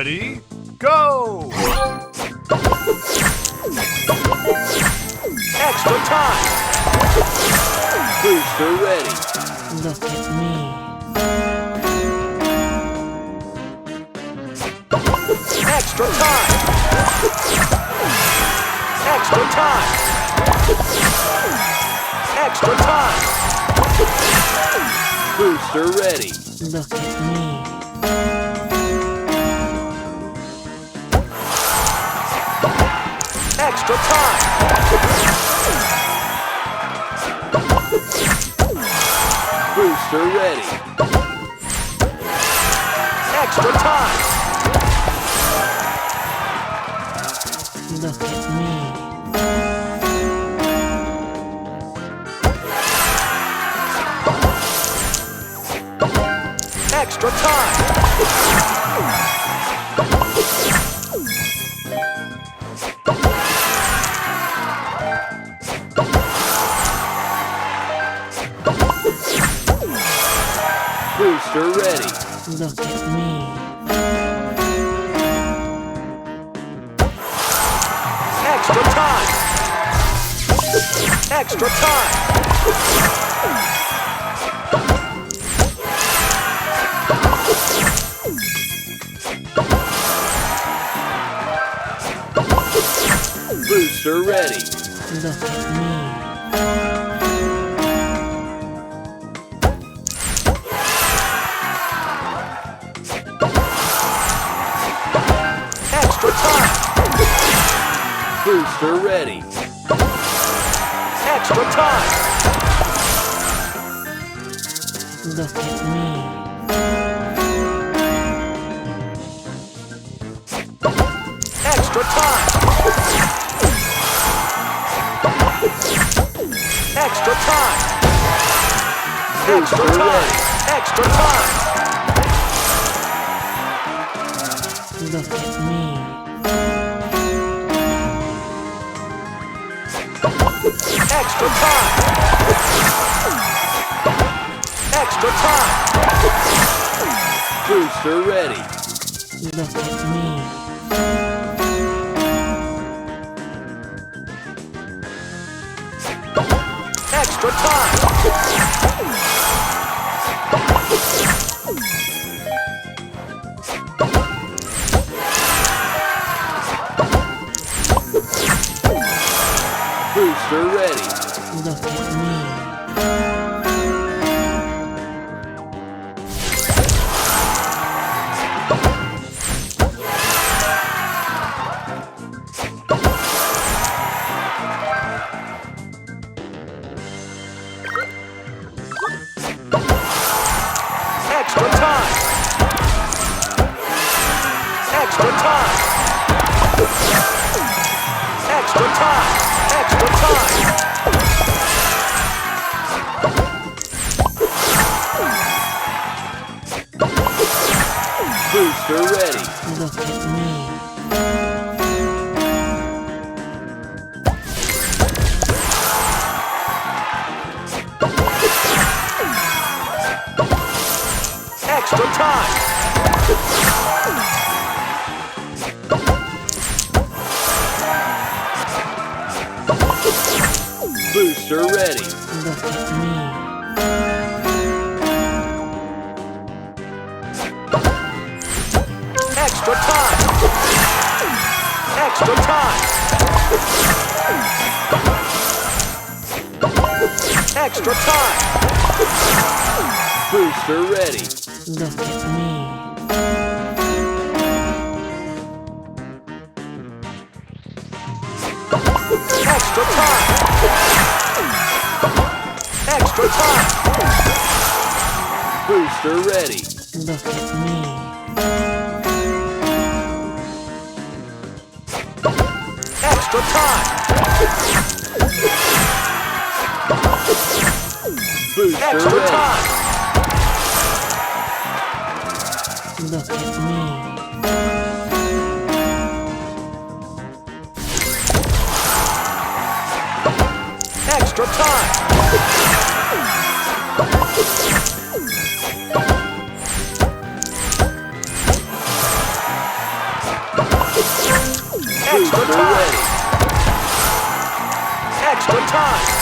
Ready, go! Extra time! Booster ready. Look at me. Extra time! Extra time! Extra time! Booster ready. Look at me. Extra time! Booster ready. Extra time! Look at me. Extra time! Booster ready. Look at me. Extra time! Extra time! Booster ready. Look at me. Extra time! Booster ready. Extra time! Look at me. Extra time! Extra time! Extra time! Extra time! Look at me. Extra time! Extra time! Booster ready. Look at me. Extra time! Booster ready. Look at me. Extra time! Extra time! Extra time! Extra time! Booster ready. Look at me. Extra time! Booster ready. Look at me. Extra time! Extra time! Extra time! Booster ready. Look at me. Extra time! Extra time! Booster ready. Look at me. Extra time! Booster extra ready. Time! Look at me. Extra time! Extra time. Extra time.